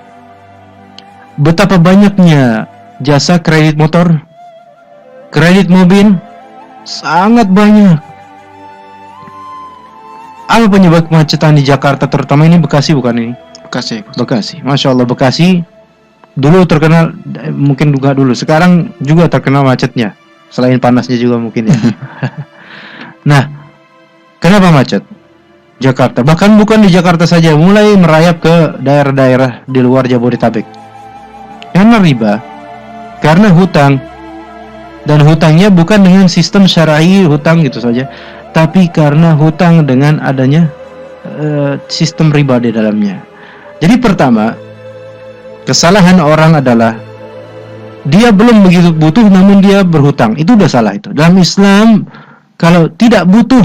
betapa banyaknya jasa kredit motor, kredit mobil, sangat banyak. Apa penyebab kemacetan di Jakarta, terutama ini Bekasi, bukan ini? Bekasi. Masya Allah, Bekasi dulu terkenal, mungkin juga dulu, sekarang juga terkenal macetnya, selain panasnya juga mungkin, ya. Nah, kenapa macet Jakarta? Bahkan bukan di Jakarta saja, mulai merayap ke daerah-daerah di luar Jabodetabek. Karena riba, karena hutang. Dan hutangnya bukan dengan sistem syar'i hutang gitu saja, tapi karena hutang dengan adanya sistem riba di dalamnya. Jadi pertama, kesalahan orang adalah dia belum begitu butuh namun dia berhutang. Itu udah salah itu. Dalam Islam, kalau tidak butuh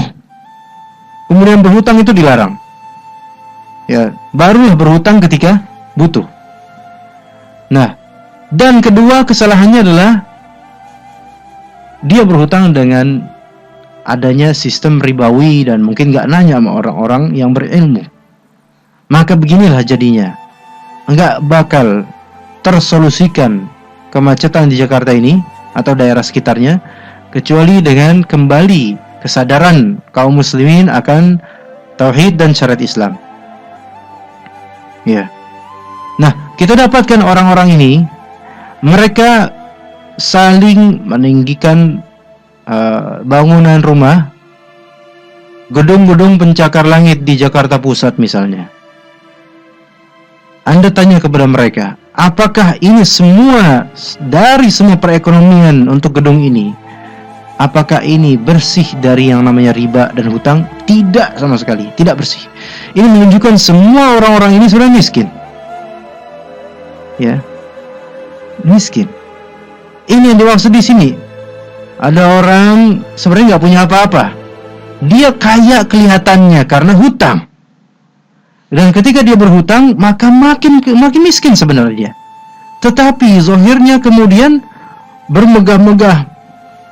kemudian berhutang itu dilarang. Ya, barulah berhutang ketika butuh. Nah, dan kedua kesalahannya adalah dia berhutang dengan adanya sistem ribawi dan mungkin gak nanya sama orang-orang yang berilmu. Maka beginilah jadinya, enggak bakal tersolusikan kemacetan di Jakarta ini atau daerah sekitarnya kecuali dengan kembali kesadaran kaum muslimin akan tauhid dan syariat Islam. Ya. Nah, kita dapatkan orang-orang ini, mereka saling meninggikan bangunan rumah, gedung-gedung pencakar langit di Jakarta Pusat misalnya. Anda tanya kepada mereka, apakah ini semua dari semua perekonomian untuk gedung ini Apakah ini bersih dari yang namanya riba dan hutang? Tidak sama sekali, tidak bersih. Ini menunjukkan semua orang-orang ini sudah miskin. Ya, miskin. Ini yang dimaksud di sini. Ada orang sebenarnya nggak punya apa-apa, dia kaya kelihatannya karena hutang. Dan ketika dia berhutang, maka makin miskin sebenarnya. Tetapi zahirnya kemudian bermegah-megah,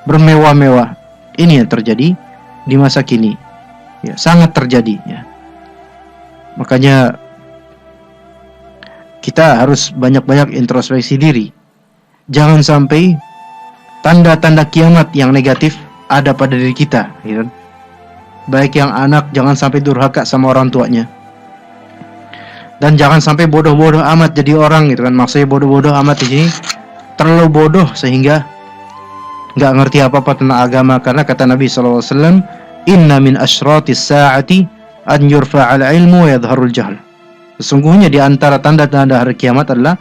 bermewah-mewah. Ini yang terjadi di masa kini. Ya, sangat terjadi. Ya. Makanya kita harus banyak-banyak introspeksi diri. Jangan sampai tanda-tanda kiamat yang negatif ada pada diri kita. Ya. Baik yang anak, jangan sampai durhaka sama orang tuanya. Dan jangan sampai bodoh-bodoh amat jadi orang gitu kan. Maksudnya bodoh-bodoh amat di sini terlalu bodoh sehingga nggak ngerti apa-apa tentang agama. Karena kata Nabi SAW, inna min asyratis sa'ati an yurfa'al ilmu wa yadharul jahl. Sesungguhnya di antara tanda-tanda hari kiamat adalah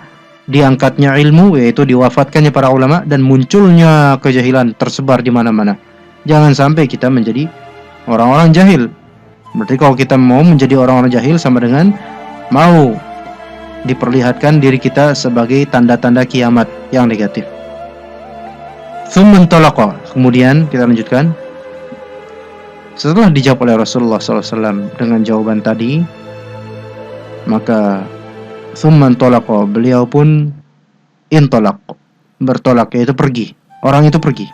diangkatnya ilmu, yaitu diwafatkannya para ulama, dan munculnya kejahilan tersebar di mana-mana. Jangan sampai kita menjadi orang-orang jahil. Berarti kalau kita mau menjadi orang-orang jahil sama dengan mau diperlihatkan diri kita sebagai tanda-tanda kiamat yang negatif. Tsumman talaqa. Kemudian kita lanjutkan. Setelah dijawab oleh Rasulullah SAW dengan jawaban tadi, maka tsumman talaqa, beliau pun intolak, bertolak, yaitu pergi. Orang itu pergi,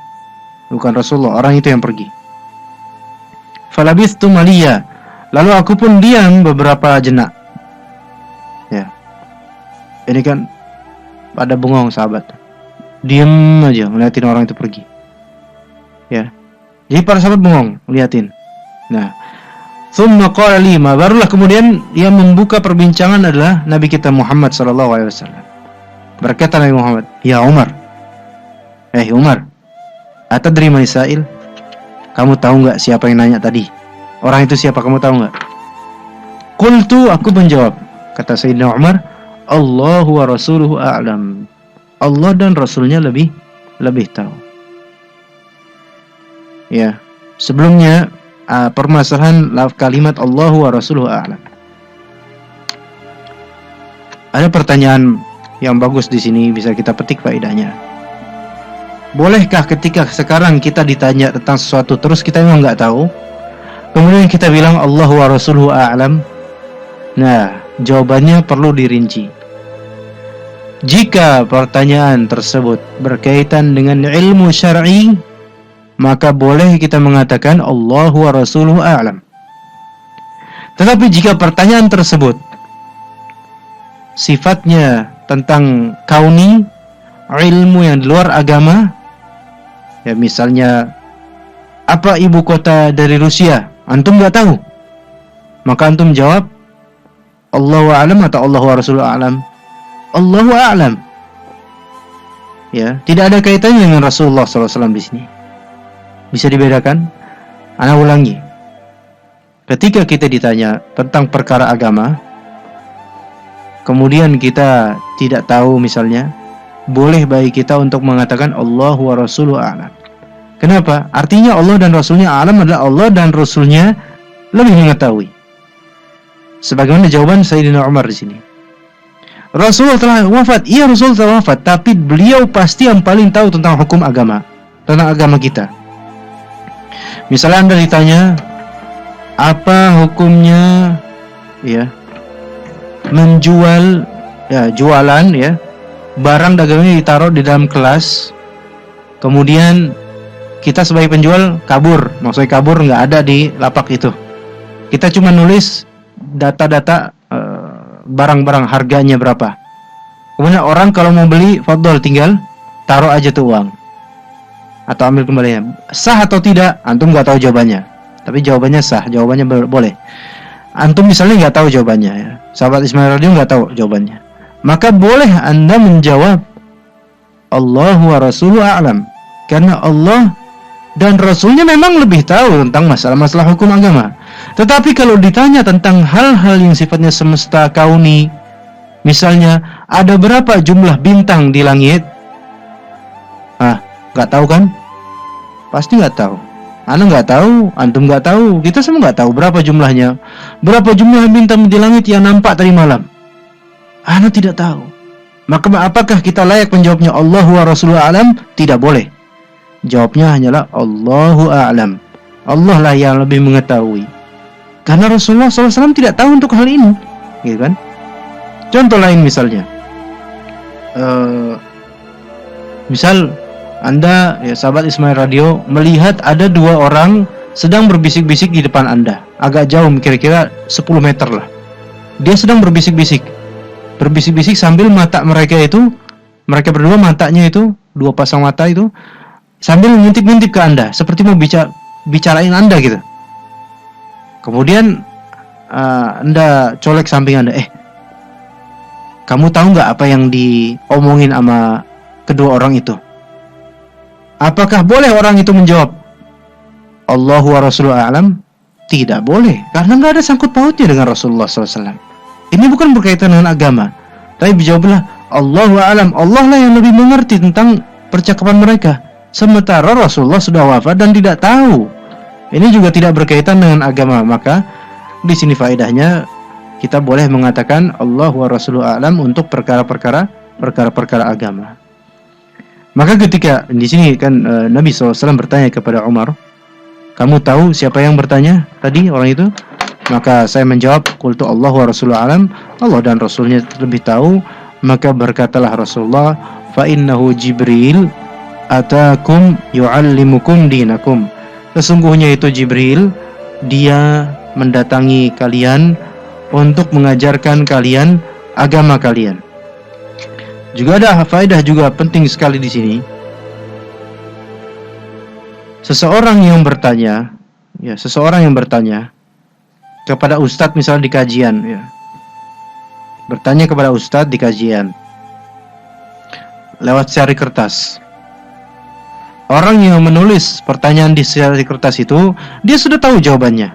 bukan Rasulullah, orang itu yang pergi. Falabithtu maliya, lalu aku pun diam beberapa jenak. Ya, ini kan pada bengong sahabat, diam aja ngeliatin orang itu pergi. Ya, jadi para sahabat bengong ngeliatin. Nah, tsumma qala lima, barulah kemudian yang membuka perbincangan adalah Nabi kita Muhammad SAW. Berkata Nabi Muhammad, ya Umar, Umar, atadri man sa'il? Kamu tahu nggak siapa yang nanya tadi? Orang itu siapa? Kamu tahu nggak? Qultu, aku menjawab. Kata Sayyidina Umar, Allahu wa rasuluhu a'lam. Allah dan Rasulnya lebih tahu. Ya, sebelumnya permasalahan kalimat Allahu wa rasuluhu a'lam. Ada pertanyaan yang bagus di sini, bisa kita petik faedahnya. Bolehkah ketika sekarang kita ditanya tentang sesuatu terus kita memang nggak tahu, kemudian kita bilang Allahu wa rasuluhu a'lam? Nah, jawabannya perlu dirinci. Jika pertanyaan tersebut berkaitan dengan ilmu syar'i, maka boleh kita mengatakan Allahu wa rasuluhu a'lam. Tetapi jika pertanyaan tersebut sifatnya tentang kauni, ilmu yang di luar agama, ya misalnya apa ibu kota dari Rusia, antum nggak tahu, maka antum jawab Allahu a'lam atau Allahu wa rasuluhu a'lam? Allahu a'lam. Ya, tidak ada kaitannya dengan Rasulullah SAW di sini. Bisa dibedakan? Ana ulangi. Ketika kita ditanya tentang perkara agama, kemudian kita tidak tahu misalnya, boleh bagi kita untuk mengatakan Allahu wa rasuluhu a'lam. Kenapa? Artinya Allah dan Rasulnya a'lam adalah Allah dan Rasulnya lebih mengetahui. Sebagaimana jawaban Sayyidina Umar di sini. Rasulullah telah wafat. Iya, Rasul telah wafat, tapi beliau pasti yang paling tahu tentang hukum agama, tentang agama kita. Misalnya Anda ditanya, apa hukumnya ya menjual, ya jualan ya barang dagangnya ditaruh di dalam kelas, kemudian kita sebagai penjual kabur, maksudnya kabur nggak ada di lapak itu. Kita cuma nulis data-data barang-barang harganya berapa. Kemudian orang kalau mau beli, fadhol, tinggal taruh aja tuh uang atau ambil kembalinya. Sah atau tidak? Antum nggak tahu jawabannya. Tapi jawabannya sah, jawabannya boleh. Antum misalnya nggak tahu jawabannya, ya. Sahabat Ismail Radio nggak tahu jawabannya. Maka boleh Anda menjawab Allahu wa rasuluhu a'lam, karena Allah dan Rasulnya memang lebih tahu tentang masalah-masalah hukum agama. Tetapi kalau ditanya tentang hal-hal yang sifatnya semesta kauni, misalnya ada berapa jumlah bintang di langit? Nggak tahu kan? Pasti nggak tahu. Ana nggak tahu, antum nggak tahu, kita semua nggak tahu berapa jumlahnya. Berapa jumlah bintang di langit yang nampak tadi malam? Ana tidak tahu. Maka apakah kita layak menjawabnya Allahu wa Rasuluhu a'lam? Tidak boleh. Jawabnya hanyalah Allahu a'lam. Allah lah yang lebih mengetahui. Karena Rasulullah SAW tidak tahu untuk hal ini, gitu kan? Contoh lain misalnya, misal Anda, ya sahabat Ismail Radio, melihat ada dua orang sedang berbisik-bisik di depan Anda, agak jauh, kira-kira 10 meter lah. Dia sedang berbisik-bisik sambil mata mereka mereka berdua matanya itu, dua pasang mata itu, sambil ngintip-ngintip ke Anda, seperti mau bicarain Anda gitu. Kemudian Anda colek samping Anda, kamu tahu nggak apa yang diomongin sama kedua orang itu? Apakah boleh orang itu menjawab Allahu wa Rasuluhu a'lam? Tidak boleh, karena nggak ada sangkut pautnya dengan Rasulullah SAW. Ini bukan berkaitan dengan agama. Tapi dijawablah Allahu a'lam. Allah lah yang lebih mengerti tentang percakapan mereka. Sementara Rasulullah sudah wafat dan tidak tahu. Ini juga tidak berkaitan dengan agama. Maka di sini faedahnya kita boleh mengatakan Allahu wa Rasuluhu a'lam untuk perkara-perkara agama. Maka ketika di sini kan Nabi SAW bertanya kepada Umar, kamu tahu siapa yang bertanya tadi orang itu? Maka saya menjawab, qultu Allah wa Rasuluhu a'lam, Allah dan Rasulnya lebih tahu. Maka berkatalah Rasulullah, fa innahu Jibril atakum yu'allimukum dinakum. Sesungguhnya itu Jibril, dia mendatangi kalian untuk mengajarkan kalian agama kalian. Juga ada faedah juga penting sekali di sini. Seseorang yang bertanya kepada ustadz misalnya di kajian, ya. Bertanya kepada ustadz di kajian lewat sari kertas. Orang yang menulis pertanyaan di sari kertas itu, dia sudah tahu jawabannya.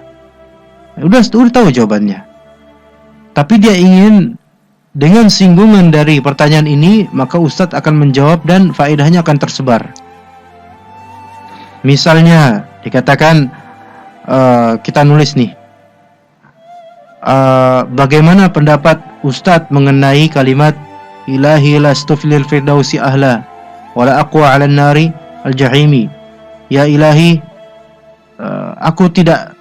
Udah tahu jawabannya. Tapi dia ingin dengan singgungan dari pertanyaan ini, maka ustadz akan menjawab dan faedahnya akan tersebar. Misalnya dikatakan kita nulis nih, bagaimana pendapat ustadz mengenai kalimat ilahi lastu fil firdausi ahla wala aqwa 'alan nari al-jahimi. Ya ilahi, aku tidak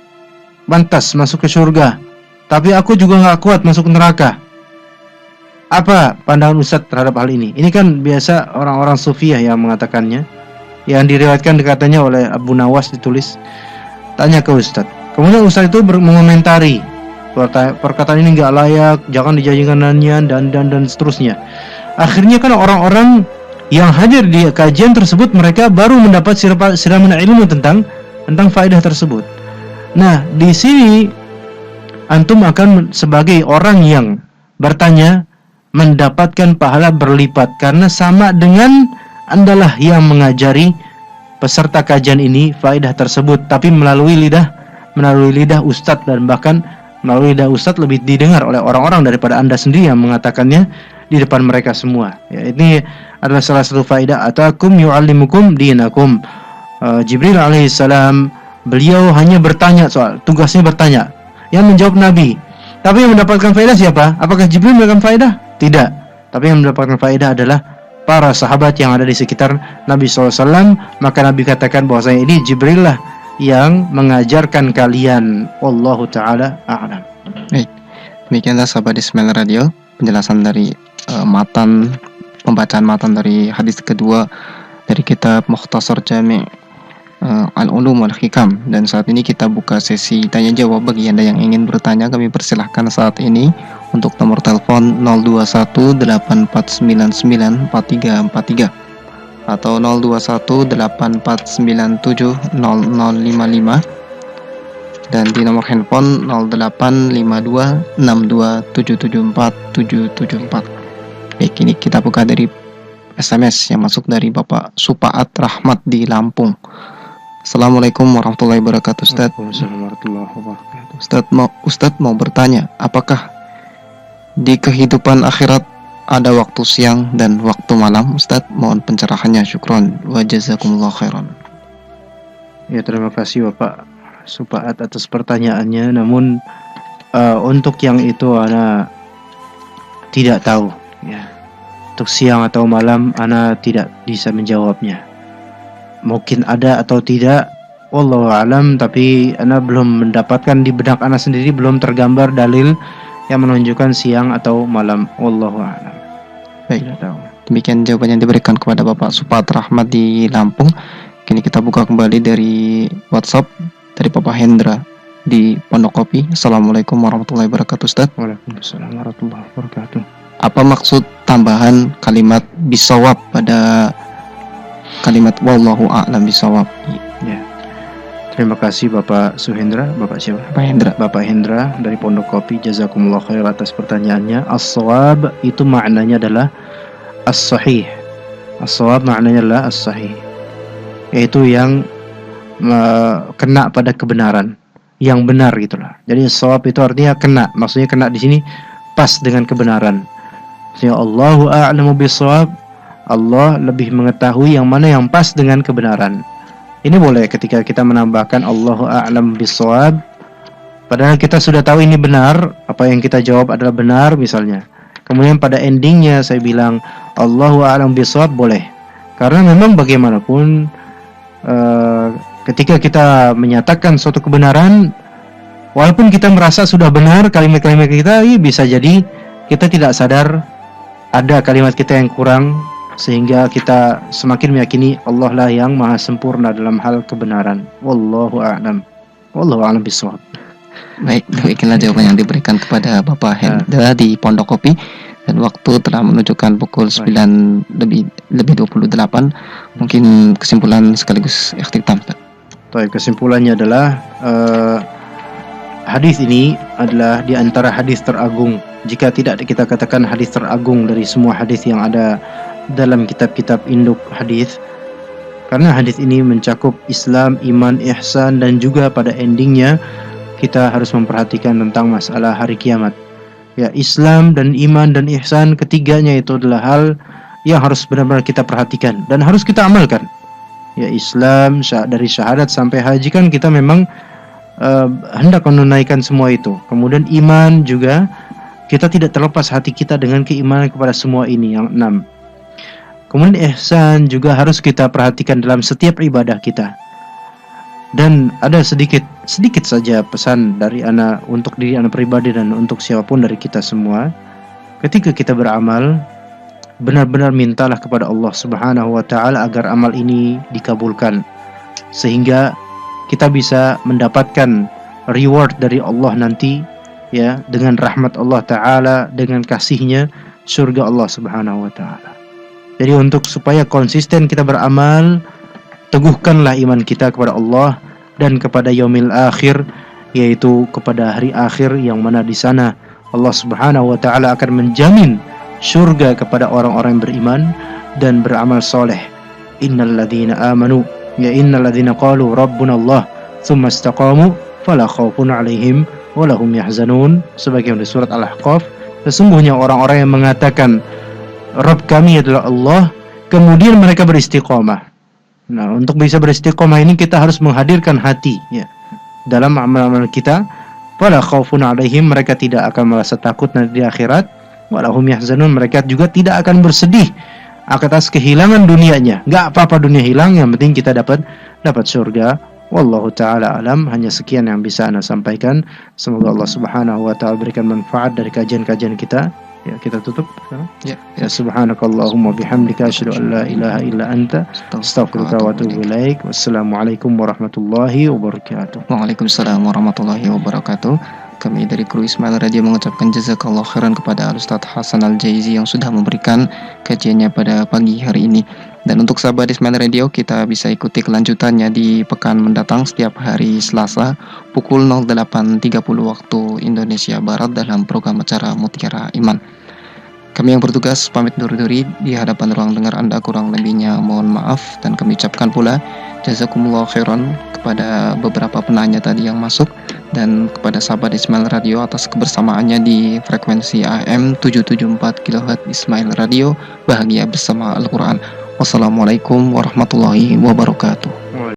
pantas masuk ke surga, tapi aku juga enggak kuat masuk neraka. Apa pandangan ustadz terhadap hal ini? Ini kan biasa orang-orang sufiah yang mengatakannya, yang diriwayatkan katanya oleh Abu Nawas ditulis. Tanya ke ustadz. Kemudian ustadz itu mengomentari perkataan ini enggak layak, jangan dijadikan nyanyian dan seterusnya. Akhirnya kan orang-orang yang hadir di kajian tersebut, mereka baru mendapat siraman ilmu tentang faedah tersebut. Nah, di sini antum akan sebagai orang yang bertanya mendapatkan pahala berlipat, karena sama dengan andalah yang mengajari peserta kajian ini faedah tersebut, tapi melalui lidah ustadz, dan bahkan melalui lidah ustadz lebih didengar oleh orang-orang daripada anda sendiri yang mengatakannya di depan mereka semua. Ya, ini adalah salah satu faedah atakum yu'allimukum dinakum. Jibril alaihissalam, beliau hanya bertanya, tugasnya bertanya, yang menjawab Nabi. Tapi yang mendapatkan faedah siapa? Apakah Jibril mendapatkan faedah? Tidak. Tapi yang mendapatkan faedah adalah para sahabat yang ada di sekitar Nabi SAW. Maka Nabi katakan bahwasanya ini Jibril lah yang mengajarkan kalian. Wallahu ta'ala a'lam. Baik, demikianlah sahabat Ismail Radio, penjelasan dari pembacaan matan dari hadis kedua dari kitab Mukhtasar Jami' Al-Ulum wal Hikam. Dan saat ini kita buka sesi tanya jawab. Bagi Anda yang ingin bertanya, kami persilahkan saat ini untuk nomor telepon 021849944343 atau 021849700055 dan di nomor handphone 085262774774. Baik, ini kita buka dari SMS yang masuk dari Bapak Supaat Rahmat di Lampung. Assalamualaikum warahmatullahi wabarakatuh, Ustaz. Ustaz mau bertanya, apakah di kehidupan akhirat ada waktu siang dan waktu malam, Ustaz? Mohon pencerahannya, syukron wa jazakumullah khairan. Ya, terima kasih Bapak Supaat atas pertanyaannya. Namun untuk yang itu ana tidak tahu ya. Untuk siang atau malam ana tidak bisa menjawabnya. Mungkin ada atau tidak, wallahu alam, tapi ana belum mendapatkan di benak ana sendiri, belum tergambar dalil yang menunjukkan siang atau malam. Wallahu alam. Baik. Tidak tahu. Demikian jawaban yang diberikan kepada Bapak Supaat Rahmat di Lampung. Kini kita buka kembali dari WhatsApp dari Bapak Hendra di Pondok Kopi. Assalamualaikum warahmatullahi wabarakatuh, Ustaz. Waalaikumsalam warahmatullahi wabarakatuh. Apa maksud tambahan kalimat bisawab pada kalimat wallahu a'lam bisawab? Ya. Terima kasih Bapak Suhendra. Bapak siapa? Bapak Hendra. Bapak Hendra dari Pondok Kopi. Jazakumullah khair atas pertanyaannya. As-shawab itu maknanya adalah as-sahih. As-shawab maknanya adalah as-sahih, yaitu yang kena pada kebenaran, yang benar gitulah. Jadi as-shawab itu artinya kena. Maksudnya kena di sini pas dengan kebenaran. Maksudnya Allahu a'lamu bis-shawab. Allah lebih mengetahui yang mana yang pas dengan kebenaran. Ini boleh ketika kita menambahkan Allahu a'lam bis-shawab, padahal kita sudah tahu ini benar, apa yang kita jawab adalah benar misalnya. Kemudian pada endingnya saya bilang Allahu a'lam bis-shawab, boleh. Karena memang bagaimanapun ketika kita menyatakan suatu kebenaran, walaupun kita merasa sudah benar kalimat-kalimat kita, bisa jadi kita tidak sadar ada kalimat kita yang kurang, sehingga kita semakin meyakini Allah lah yang maha sempurna dalam hal kebenaran. Wallahu a'lam. Wallahu a'lam bishawab. Baik, demikianlah jawaban yang diberikan kepada Bapak Hendra di Pondok Kopi. Dan waktu telah menunjukkan pukul 9 lebih 28. Mungkin kesimpulan sekaligus ikhtitam. Kesimpulannya adalah hadis ini adalah di antara hadis teragung. Jika tidak kita katakan hadis teragung dari semua hadis yang ada dalam kitab-kitab induk hadis, karena hadis ini mencakup Islam, iman, ihsan, dan juga pada endingnya kita harus memperhatikan tentang masalah hari kiamat. Ya, Islam dan iman dan ihsan, ketiganya itu adalah hal yang harus benar-benar kita perhatikan dan harus kita amalkan. Ya, Islam dari syahadat sampai haji kan kita memang hendak menunaikan semua itu. Kemudian iman juga, kita tidak terlepas hati kita dengan keimanan kepada semua ini, yang 6. Kemudian ihsan juga harus kita perhatikan dalam setiap ibadah kita. Dan ada sedikit saja pesan dari ana untuk diri ana pribadi dan untuk siapapun dari kita semua. Ketika kita beramal, benar-benar mintalah kepada Allah Subhanahu wa taala agar amal ini dikabulkan, sehingga kita bisa mendapatkan reward dari Allah nanti, ya, dengan rahmat Allah taala, dengan kasih-Nya, surga Allah Subhanahu wa taala. Jadi untuk supaya konsisten kita beramal, teguhkanlah iman kita kepada Allah dan kepada yaumil akhir, yaitu kepada hari akhir yang mana di sana Allah Subhanahu wa taala akan menjamin surga kepada orang-orang yang beriman dan beramal soleh. Innalladzina amanu, ya innalladzina qalu rabbuna Allah tsumma istaqamu fala khaufun 'alaihim wa lahum yahzanun. Sebagaimana di surat Al-Ahqaf, sesungguhnya orang-orang yang mengatakan Rabb kami adalah Allah, kemudian mereka beristiqomah. Nah, untuk bisa beristiqomah ini kita harus menghadirkan hati, ya, dalam amal-amal kita. Fala khaufun 'alaihim, mereka tidak akan merasa takut nanti di akhirat. Walahum yahzanun, mereka juga tidak akan bersedih atas kehilangan dunianya. Enggak apa-apa dunia hilang, yang penting kita dapat surga. Wallahu taala alam. Hanya sekian yang bisa ana sampaikan. Semoga Allah Subhanahu wa taala berikan manfaat dari kajian-kajian kita. Ya, kita tutup. Ya subhanakallahumma bihamdika asyhadu an la ilaha illa anta astaghfiruka wa atubu ilaik. Wassalamualaikum warahmatullahi wabarakatuh. Waalaikumsalam warahmatullahi wabarakatuh. Kami dari kru Ismail Radio mengucapkan jazakallah khairan kepada Al-Ustaz Hasan Al-Jaizi yang sudah memberikan kajiannya pada pagi hari ini. Dan untuk sahabat Ismail Radio, kita bisa ikuti kelanjutannya di pekan mendatang setiap hari Selasa pukul 08.30 waktu Indonesia Barat dalam program acara Mutiara Iman. Kami yang bertugas pamit undur diri di hadapan ruang dengar Anda, kurang lebihnya mohon maaf, dan kami ucapkan pula jazakumullah khairan kepada beberapa penanya tadi yang masuk, dan kepada sahabat Ismail Radio atas kebersamaannya di frekuensi AM 774 kHz Ismail Radio, bahagia bersama Al-Quran. Wassalamualaikum warahmatullahi wabarakatuh.